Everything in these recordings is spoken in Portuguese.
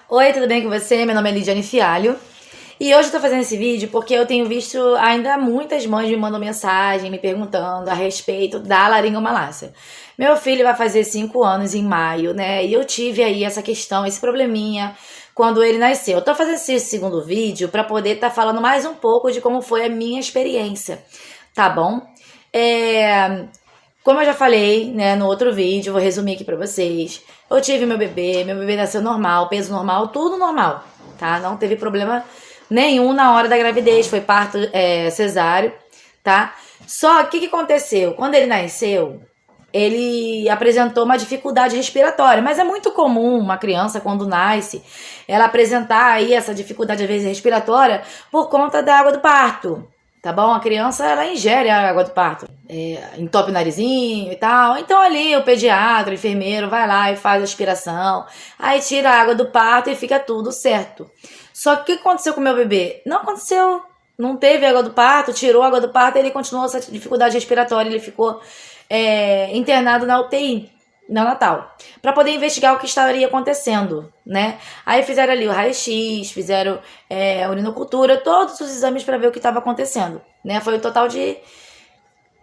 Oi, tudo bem com você? Meu nome é Lidiane Fialho. E hoje eu tô fazendo esse vídeo porque eu tenho visto ainda muitas mães me mandam mensagem me perguntando a respeito da laringomalácia. Meu filho vai fazer 5 anos em maio, né? E eu tive aí essa questão, esse probleminha quando ele nasceu. Eu tô fazendo esse segundo vídeo pra poder estar falando mais um pouco de como foi a minha experiência, tá bom? Como eu já falei, né, no outro vídeo, vou resumir aqui pra vocês. Eu tive meu bebê nasceu normal, peso normal, tudo normal, tá? Não teve problema nenhum na hora da gravidez, foi parto cesáreo, tá? Só que o que aconteceu? Quando ele nasceu, ele apresentou uma dificuldade respiratória, mas é muito comum uma criança, quando nasce, ela apresentar aí essa dificuldade, às vezes, respiratória por conta da água do parto, tá bom? A criança, ela ingere a água do parto, entope o narizinho e tal. Então ali o pediatra, o enfermeiro vai lá e faz a aspiração, aí tira a água do parto e fica tudo certo. Só que o que aconteceu com o meu bebê? Não aconteceu, não teve água do parto, tirou a água do parto, ele continuou essa dificuldade respiratória, ele ficou internado na UTI neonatal, para poder investigar o que estaria acontecendo, né? Aí fizeram ali o raio-x, fizeram a urinocultura, todos os exames para ver o que estava acontecendo, né? Foi um total de,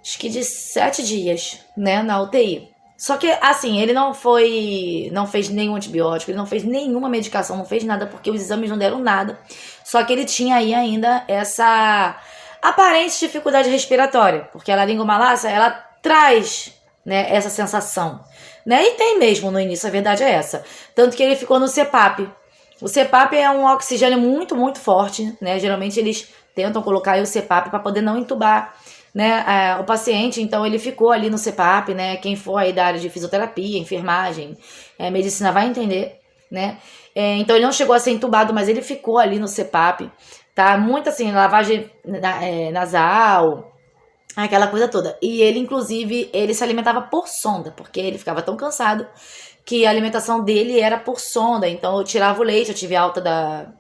acho que de 7 dias, né, na UTI. Só que, assim, ele não fez nenhum antibiótico, ele não fez nenhuma medicação, não fez nada, porque os exames não deram nada. Só que ele tinha aí ainda essa aparente dificuldade respiratória, porque a laringomalácia, ela traz, né, essa sensação, né? E tem mesmo no início, a verdade é essa. Tanto que ele ficou no CPAP. O CPAP é um oxigênio muito, muito forte, né? Geralmente eles tentam colocar aí o CPAP para poder não entubar, né, o paciente. Então ele ficou ali no CPAP, né? Quem for aí da área de fisioterapia, enfermagem, medicina vai entender, né? Então ele não chegou a ser entubado, mas ele ficou ali no CPAP, tá? Muito assim, lavagem nasal, aquela coisa toda. E ele, inclusive, ele se alimentava por sonda, porque ele ficava tão cansado que a alimentação dele era por sonda. Então eu tirava o leite, eu tive alta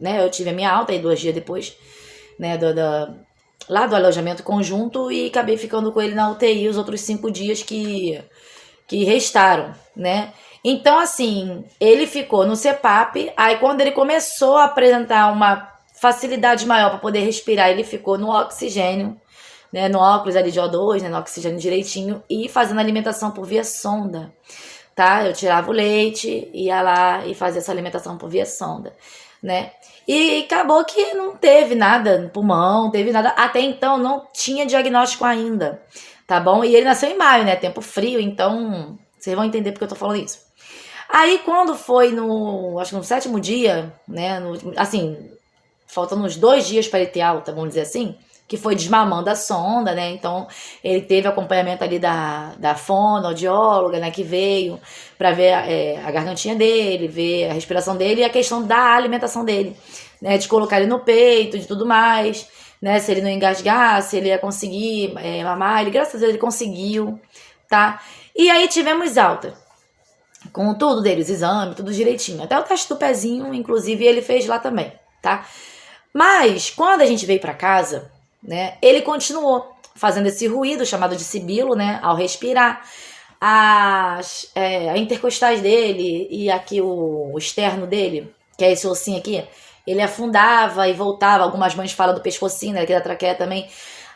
eu tive a minha alta aí 2 dias depois, né, lá do alojamento conjunto, e acabei ficando com ele na UTI os outros 5 dias que restaram, né? Então, assim, ele ficou no CPAP, aí quando ele começou a apresentar uma facilidade maior para poder respirar, ele ficou no oxigênio, né, no óculos ali de O2, né, no oxigênio direitinho, e fazendo alimentação por via sonda, tá? Eu tirava o leite, ia lá e fazia essa alimentação por via sonda, né? E acabou que não teve nada no pulmão, não teve nada, até então não tinha diagnóstico ainda, tá bom? E ele nasceu em maio, né, tempo frio, então vocês vão entender porque eu tô falando isso. Aí quando foi acho que no 7º dia, né, assim, faltando uns 2 dias para ele ter alta, vamos dizer assim, que foi desmamando a sonda, né? Então ele teve acompanhamento ali da fonoaudióloga, né, que veio para ver a gargantinha dele, ver a respiração dele e a questão da alimentação dele, né, de colocar ele no peito, de tudo mais, né, se ele não engasgasse, ele ia conseguir mamar. Ele, graças a Deus, ele conseguiu, tá? E aí tivemos alta, com tudo dele, os exames, tudo direitinho, até o teste do pezinho, inclusive, ele fez lá também, tá? Mas quando a gente veio para casa, né, ele continuou fazendo esse ruído chamado de sibilo, né, ao respirar. A intercostais dele e aqui o externo dele, que é esse ossinho aqui, ele afundava e voltava. Algumas mães falam do pescocinho, né, aqui da traqueia também,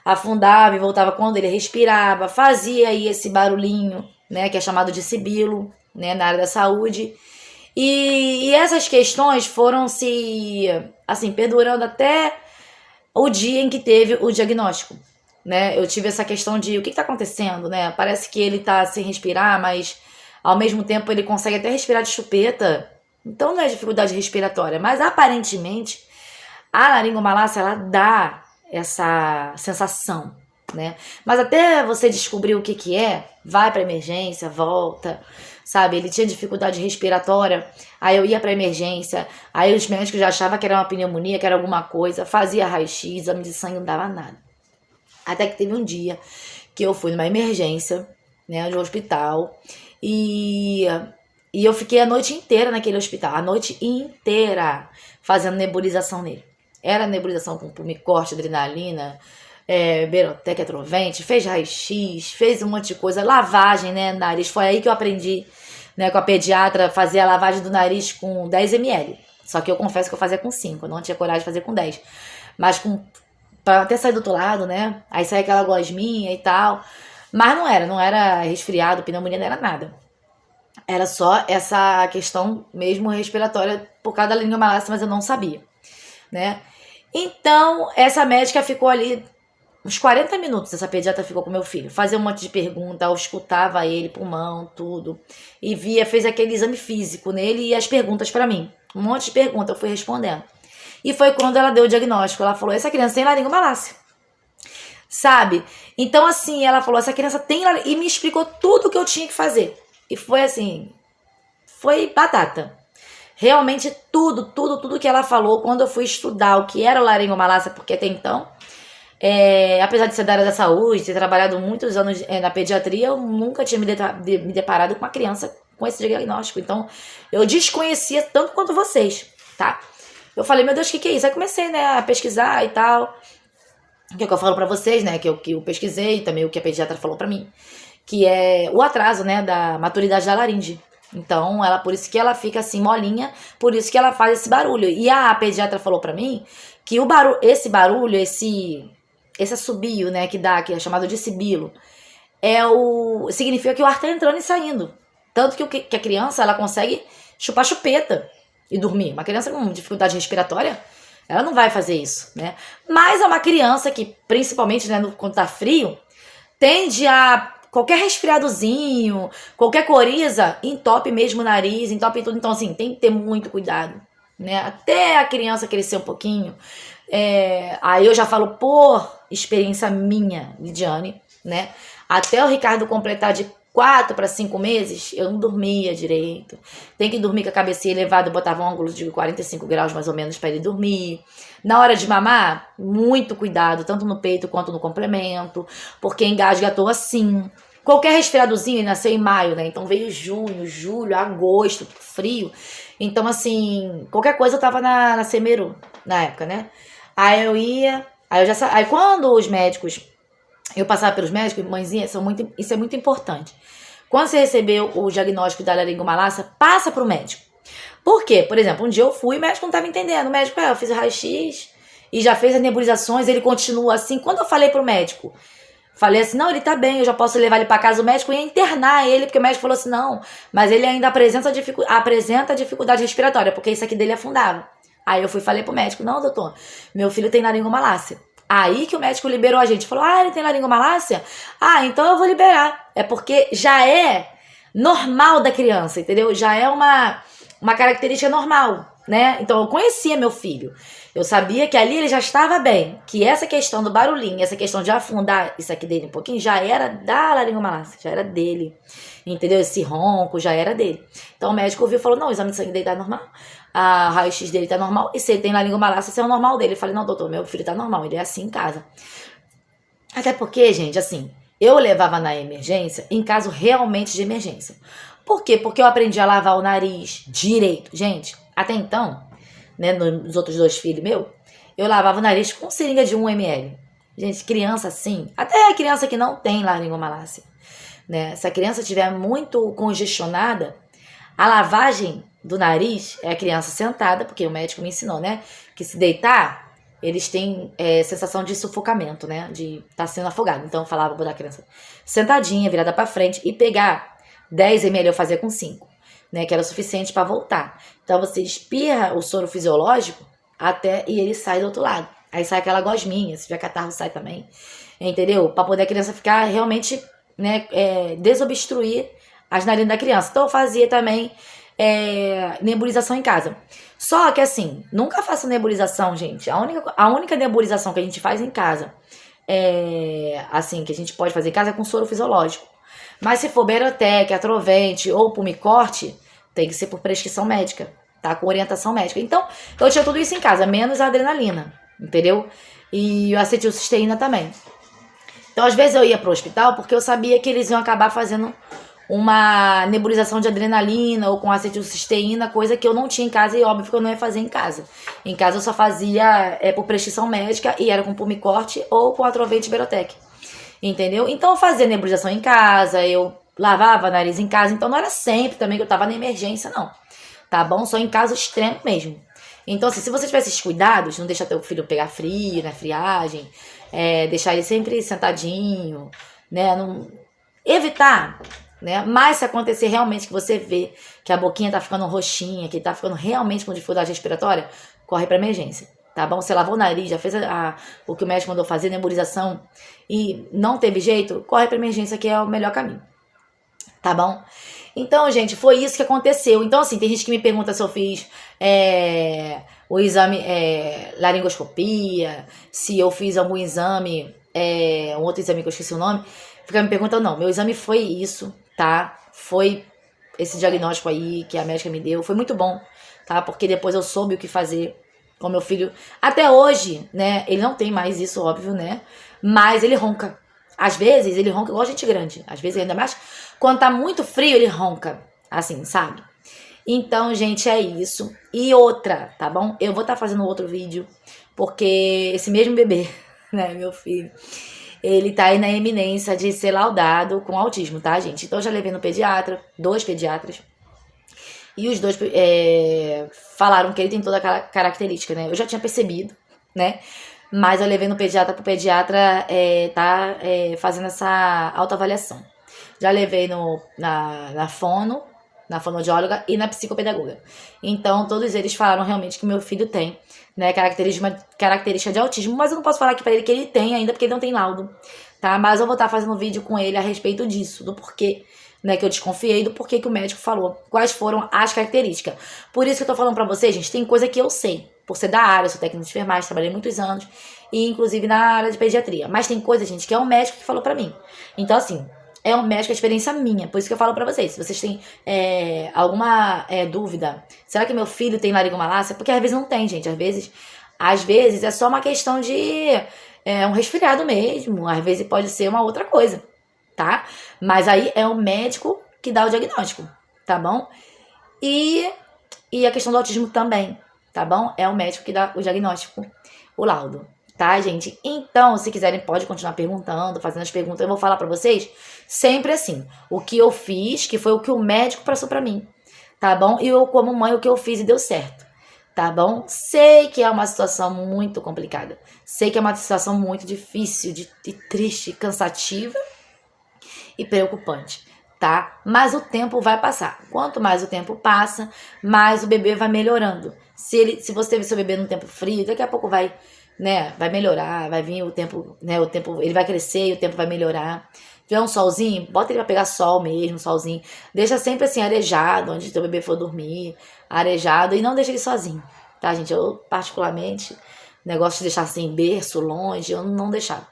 afundava e voltava quando ele respirava, fazia aí esse barulhinho, né, que é chamado de sibilo, né, na área da saúde. E essas questões foram se, assim, perdurando até o dia em que teve o diagnóstico, né? Eu tive essa questão de o que tá acontecendo, né? Parece que ele tá sem respirar, mas ao mesmo tempo ele consegue até respirar de chupeta. Então não é dificuldade respiratória, mas aparentemente a laringomalácia, ela dá essa sensação, né? Mas até você descobrir o que é, vai pra emergência, volta, sabe? Ele tinha dificuldade respiratória, aí eu ia pra emergência, aí os médicos já achavam que era uma pneumonia, que era alguma coisa, fazia raio-x, exame de sangue, não dava nada. Até que teve um dia que eu fui numa emergência, né, de um hospital, e eu fiquei a noite inteira naquele hospital, a noite inteira, fazendo nebulização nele. Era nebulização com Pulmicort, adrenalina, Berotec, Atrovente, fez raio-x, fez um monte de coisa, lavagem, né, nariz. Foi aí que eu aprendi, né, com a pediatra, fazer a lavagem do nariz com 10 ml, Só que eu confesso que eu fazia com 5, eu não tinha coragem de fazer com 10. Mas pra até sair do outro lado, né? Aí saía aquela gosminha e tal. Mas não era resfriado, pneumonia, não era nada. Era só essa questão mesmo respiratória por causa da laringomalácia, mas eu não sabia, né? Então, essa médica ficou ali uns 40 minutos, essa pediatra ficou com meu filho. Fazia um monte de pergunta, eu escutava ele, pulmão, tudo. E fez aquele exame físico nele e as perguntas pra mim. Um monte de perguntas, eu fui respondendo. E foi quando ela deu o diagnóstico. Ela falou, essa criança tem laringomalácia. Sabe? Então, assim, ela falou, essa criança tem laringomalácia. E me explicou tudo o que eu tinha que fazer. E foi assim, foi batata. Realmente tudo que ela falou, quando eu fui estudar o que era laringomalácia, porque até então, apesar de ser da área da saúde, ter trabalhado muitos anos na pediatria, eu nunca tinha me deparado com uma criança com esse diagnóstico. Então, eu desconhecia tanto quanto vocês, tá? Eu falei, meu Deus, o que é isso? Aí comecei, né, a pesquisar e tal. O que eu falo pra vocês, né, que eu pesquisei, também o que a pediatra falou pra mim, que é o atraso, né, da maturidade da laringe. Então, por isso que ela fica assim, molinha, por isso que ela faz esse barulho. E a pediatra falou pra mim que esse barulho, esse assobio, né, que é chamado de sibilo, significa que o ar tá entrando e saindo. Tanto que a criança, ela consegue chupar chupeta e dormir. Uma criança com dificuldade respiratória, ela não vai fazer isso, né? Mas é uma criança que, principalmente, né, quando tá frio, tende a qualquer resfriadozinho, qualquer coriza, entope mesmo o nariz, entope tudo. Então, assim, tem que ter muito cuidado, né? Até a criança crescer um pouquinho. Aí eu já falo por experiência minha, Lidiane, né? Até o Ricardo completar de 4 para 5 meses, eu não dormia direito. Tem que dormir com a cabecinha elevada, eu botava um ângulo de 45 graus mais ou menos para ele dormir. Na hora de mamar, muito cuidado, tanto no peito quanto no complemento, porque engasga à toa sim. Qualquer resfriadozinho, ele nasceu em maio, né? Então veio junho, julho, agosto, frio. Então, assim, qualquer coisa eu tava na Semeru, na época, né? Aí eu ia, aí quando os médicos, eu passava pelos médicos, mãezinha, isso é muito importante. Quando você recebeu o diagnóstico da laringomalácia, passa pro médico. Por quê? Por exemplo, um dia eu fui e o médico não estava entendendo. O médico, eu fiz o raio-x e já fez as nebulizações, ele continua assim. Quando eu falei pro médico, falei assim, não, ele tá bem, eu já posso levar ele pra casa. O médico ia internar ele, porque o médico falou assim, não, mas ele ainda apresenta dificuldade respiratória, porque isso aqui dele afundava. Aí eu fui e falei pro médico, não, doutor, meu filho tem laringomalácia. Aí que o médico liberou a gente, falou, ele tem laringomalácia? Então eu vou liberar. É porque já é normal da criança, entendeu? Já é uma característica normal, né? Então eu conhecia meu filho. Eu sabia que ali ele já estava bem, que essa questão do barulhinho, essa questão de afundar isso aqui dele um pouquinho, já era da laringomalácia, já era dele, entendeu? Esse ronco já era dele. Então o médico ouviu e falou, não, o exame de sangue dele tá normal, a raio-x dele tá normal, e se ele tem laringomalácia, esse é o normal dele. Eu falei, não, doutor, meu filho tá normal, ele é assim em casa. Até porque, gente, assim, eu levava na emergência em caso realmente de emergência. Por quê? Porque eu aprendi a lavar o nariz direito. Gente, até então, né, nos outros 2 filhos meus, eu lavava o nariz com seringa de 1 ml. Gente, criança assim, até a criança que não tem laringomalácia, né? Se a criança estiver muito congestionada, a lavagem do nariz é a criança sentada, porque o médico me ensinou, né? Que se deitar, eles têm sensação de sufocamento, né? De estar sendo afogado. Então eu falava pra criança sentadinha, virada pra frente, e pegar 10 ml, eu fazia com 5, né? Que era o suficiente pra voltar. Então você espirra o soro fisiológico e ele sai do outro lado. Aí sai aquela gosminha, se tiver catarro sai também, entendeu? Pra poder a criança ficar realmente, né, desobstruir as narinas da criança. Então eu fazia também nebulização em casa. Só que assim, nunca faça nebulização, gente. A única nebulização que a gente faz em casa, assim, que a gente pode fazer em casa é com soro fisiológico. Mas se for Berotec, Atrovente ou Pumicorte, tem que ser por prescrição médica, tá? Com orientação médica. Então, eu tinha tudo isso em casa, menos a adrenalina, entendeu? E a acetilcisteína também. Então, às vezes eu ia pro hospital porque eu sabia que eles iam acabar fazendo uma nebulização de adrenalina ou com acetilcisteína, coisa que eu não tinha em casa e óbvio que eu não ia fazer em casa. Em casa eu só fazia por prescrição médica e era com Pumicorte ou com Atrovente Berotec, entendeu? Então eu fazia nebulização em casa, eu lavava nariz em casa, então não era sempre também que eu tava na emergência, não. Tá bom? Só em caso extremo mesmo. Então, assim, se você tiver esses cuidados, não deixar teu filho pegar frio, né, friagem, deixar ele sempre sentadinho, né, não evitar, né, mas se acontecer realmente que você vê que a boquinha tá ficando roxinha, que ele tá ficando realmente com dificuldade respiratória, corre pra emergência, tá bom? Você lavou o nariz, já fez o que o médico mandou fazer, nebulização, e não teve jeito, corre pra emergência, que é o melhor caminho, tá bom? Então, gente, foi isso que aconteceu. Então, assim, tem gente que me pergunta se eu fiz o exame laringoscopia, se eu fiz algum exame, um outro exame que eu esqueci o nome. Fica me perguntando, não, meu exame foi isso, tá? Foi esse diagnóstico aí que a médica me deu. Foi muito bom, tá? Porque depois eu soube o que fazer com meu filho. Até hoje, né, ele não tem mais isso, óbvio, né? Mas ele ronca. Às vezes, ele ronca igual gente grande. Às vezes, ainda mais quando tá muito frio, ele ronca. Assim, sabe? Então, gente, é isso. E outra, tá bom? Eu vou estar fazendo outro vídeo, porque esse mesmo bebê, né, meu filho, ele tá aí na eminência de ser laudado com autismo, tá, gente? Então, eu já levei no pediatra, 2 pediatras. E os 2 falaram que ele tem toda aquela característica, né? Eu já tinha percebido, né? Mas eu levei no pediatra pro pediatra tá fazendo essa autoavaliação. Já levei na fonoaudióloga e na psicopedagoga. Então, todos eles falaram realmente que meu filho tem, né, característica de autismo, mas eu não posso falar aqui pra ele que ele tem ainda, porque ele não tem laudo, tá? Mas eu vou estar fazendo um vídeo com ele a respeito disso, do porquê, né, que eu desconfiei, do porquê que o médico falou, quais foram as características. Por isso que eu tô falando pra vocês, gente, tem coisa que eu sei, por ser da área, eu sou técnica de enfermagem, trabalhei muitos anos, e inclusive na área de pediatria. Mas tem coisa, gente, que é o médico que falou pra mim. Então, assim, é um médico, a experiência minha. Por isso que eu falo pra vocês. Se vocês têm alguma dúvida, será que meu filho tem laringomalácia? Porque às vezes não tem, gente. Às vezes é só uma questão de um resfriado mesmo. Às vezes pode ser uma outra coisa, tá? Mas aí é o médico que dá o diagnóstico, tá bom? E a questão do autismo também, tá bom? É o médico que dá o diagnóstico, o laudo. Tá, gente? Então, se quiserem, pode continuar perguntando, fazendo as perguntas. Eu vou falar pra vocês sempre assim. O que eu fiz, que foi o que o médico passou pra mim. Tá bom? E eu, como mãe, o que eu fiz e deu certo. Tá bom? Sei que é uma situação muito complicada. Sei que é uma situação muito difícil, de triste, cansativa e preocupante. Tá? Mas o tempo vai passar. Quanto mais o tempo passa, mais o bebê vai melhorando. Se você teve seu bebê num tempo frio, daqui a pouco vai melhorar, vai vir o tempo, né, ele vai crescer e o tempo vai melhorar. Tiver um solzinho, bota ele pra pegar sol mesmo, solzinho. Deixa sempre assim, arejado, onde teu bebê for dormir, arejado, e não deixa ele sozinho, tá, gente? Eu, particularmente, negócio de deixar assim, berço, longe, eu não deixava.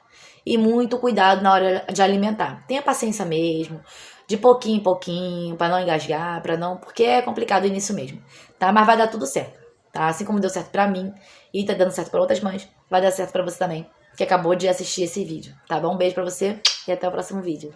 E muito cuidado na hora de alimentar. Tenha paciência mesmo, de pouquinho em pouquinho, pra não engasgar, porque é complicado nisso mesmo, tá? Mas vai dar tudo certo. Tá? Assim como deu certo pra mim e tá dando certo pra outras mães, vai dar certo pra você também, que acabou de assistir esse vídeo, tá bom? Um beijo pra você e até o próximo vídeo.